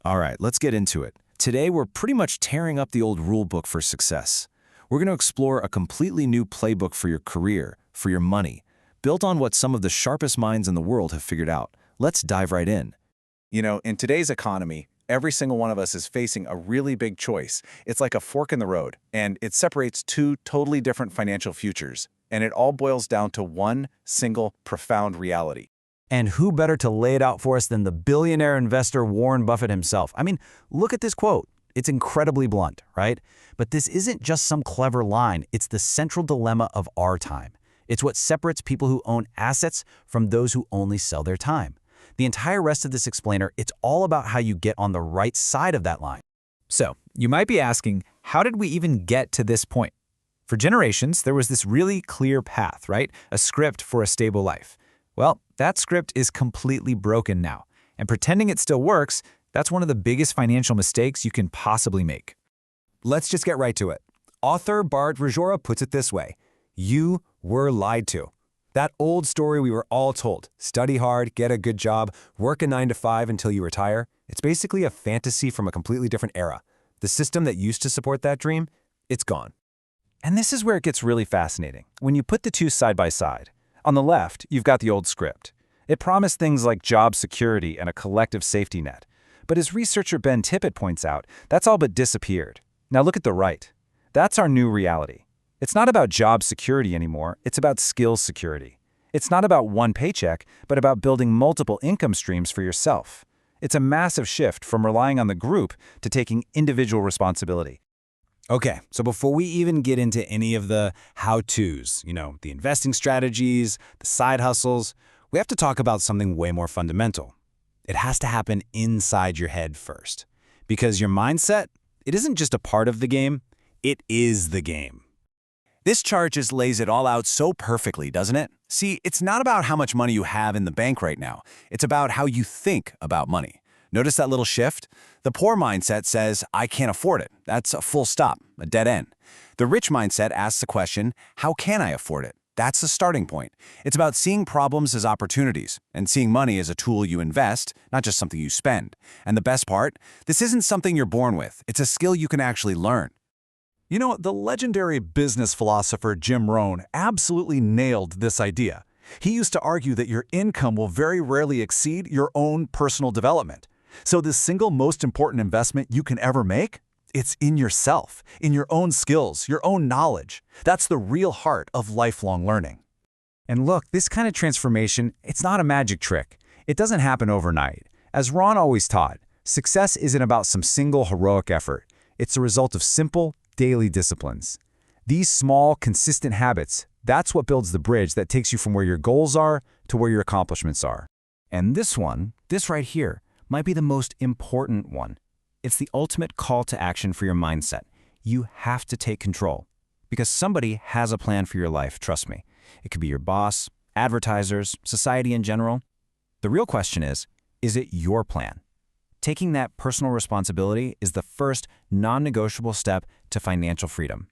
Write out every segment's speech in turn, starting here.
All right, let's get into it. Today, we're pretty much tearing up the old rule book for success. We're going to explore a completely new playbook for your career, for your money, built on what some of the sharpest minds in the world have figured out. Let's dive right in. You know, in today's economy, every single one of us is facing a really big choice. It's like a fork in the road, and it separates two totally different financial futures. And it all boils down to one single profound reality. And who better to lay it out for us than the billionaire investor Warren Buffett himself? I mean, look at this quote. It's incredibly blunt, right? But this isn't just some clever line. It's the central dilemma of our time. It's what separates people who own assets from those who only sell their time. The entire rest of this explainer, it's all about how you get on the right side of that line. So, you might be asking, how did we even get to this point? For generations, there was this really clear path, right? A script for a stable life. Well, that script is completely broken now. And pretending it still works, that's one of the biggest financial mistakes you can possibly make. Let's just get right to it. Author Bart Rajora puts it this way: you were lied to. That old story we were all told, study hard, get a good job, work a 9-to-5 until you retire, it's basically a fantasy from a completely different era. The system that used to support that dream, it's gone. And this is where it gets really fascinating. When you put the two side by side, on the left, you've got the old script. It promised things like job security and a collective safety net. But as researcher Ben Tippett points out, that's all but disappeared. Now look at the right. That's our new reality. It's not about job security anymore, it's about skills security. It's not about one paycheck, but about building multiple income streams for yourself. It's a massive shift from relying on the group to taking individual responsibility. Okay, so before we even get into any of the how-tos, the investing strategies, the side hustles, we have to talk about something way more fundamental. It has to happen inside your head first. Because your mindset, it isn't just a part of the game, it is the game. This chart just lays it all out so perfectly, doesn't it? See, it's not about how much money you have in the bank right now. It's about how you think about money. Notice that little shift? The poor mindset says, I can't afford it. That's a full stop, a dead end. The rich mindset asks the question, how can I afford it? That's the starting point. It's about seeing problems as opportunities and seeing money as a tool you invest, not just something you spend. And the best part? This isn't something you're born with. It's a skill you can actually learn. You know, the legendary business philosopher Jim Rohn absolutely nailed this idea. He used to argue that your income will very rarely exceed your own personal development. So the single most important investment you can ever make? It's in yourself, in your own skills, your own knowledge. That's the real heart of lifelong learning. And look, this kind of transformation, it's not a magic trick. It doesn't happen overnight. As Ron always taught, success isn't about some single heroic effort. It's the result of simple, daily disciplines. These small, consistent habits, that's what builds the bridge that takes you from where your goals are to where your accomplishments are. And this right here, might be the most important one. It's the ultimate call to action for your mindset. You have to take control. Because somebody has a plan for your life, trust me. It could be your boss, advertisers, society in general. The real question is it your plan? Taking that personal responsibility is the first non-negotiable step to financial freedom.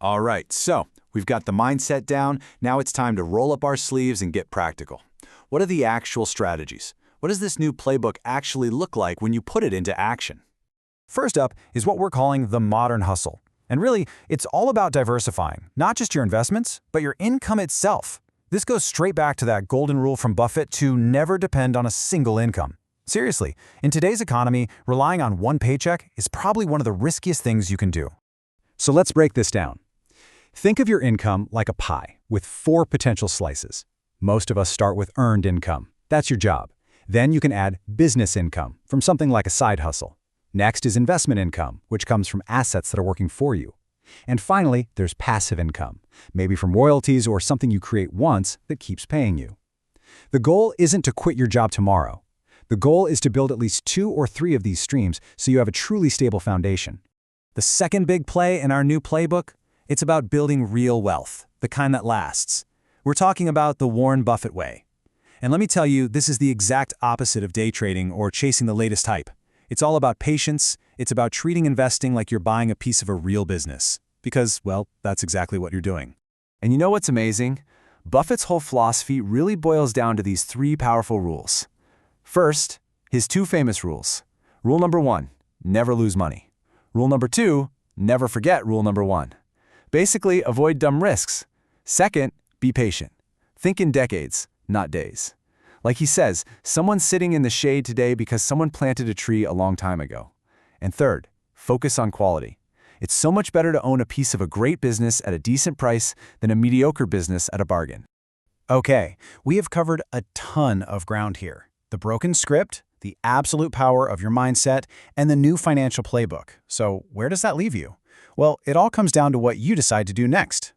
All right, so we've got the mindset down. Now it's time to roll up our sleeves and get practical. What are the actual strategies? What does this new playbook actually look like when you put it into action? First up is what we're calling the modern hustle. And really, it's all about diversifying, not just your investments, but your income itself. This goes straight back to that golden rule from Buffett to never depend on a single income. Seriously, in today's economy, relying on one paycheck is probably one of the riskiest things you can do. So let's break this down. Think of your income like a pie with 4 potential slices. Most of us start with earned income. That's your job. Then you can add business income from something like a side hustle. Next is investment income, which comes from assets that are working for you. And finally, there's passive income, maybe from royalties or something you create once that keeps paying you. The goal isn't to quit your job tomorrow. The goal is to build at least 2 or 3 of these streams so you have a truly stable foundation. The second big play in our new playbook, it's about building real wealth, the kind that lasts. We're talking about the Warren Buffett way. And let me tell you, this is the exact opposite of day trading or chasing the latest hype. It's all about patience. It's about treating investing like you're buying a piece of a real business. Because, well, that's exactly what you're doing. And you know what's amazing? Buffett's whole philosophy really boils down to these 3 powerful rules. First, his 2 famous rules. Rule number 1, never lose money. Rule number 2, never forget rule number 1. Basically, avoid dumb risks. Second, be patient. Think in decades, not days. Like he says, someone's sitting in the shade today because someone planted a tree a long time ago. And third, focus on quality. It's so much better to own a piece of a great business at a decent price than a mediocre business at a bargain. Okay, we have covered a ton of ground here. The broken script, the absolute power of your mindset, and the new financial playbook. So where does that leave you? Well, it all comes down to what you decide to do next.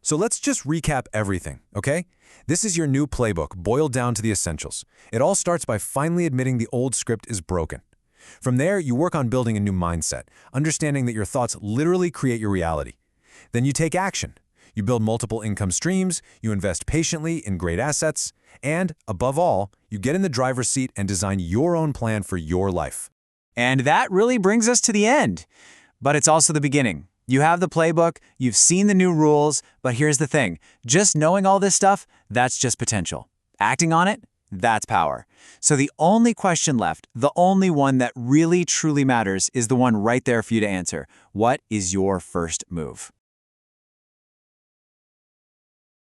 So let's just recap everything, okay? This is your new playbook, boiled down to the essentials. It all starts by finally admitting the old script is broken. From there, you work on building a new mindset, understanding that your thoughts literally create your reality. Then you take action. You build multiple income streams, you invest patiently in great assets, and, above all, you get in the driver's seat and design your own plan for your life. And that really brings us to the end. But it's also the beginning. You have the playbook, you've seen the new rules, but here's the thing. Just knowing all this stuff, that's just potential. Acting on it, that's power. So the only question left, the only one that really truly matters, is the one right there for you to answer. What is your first move?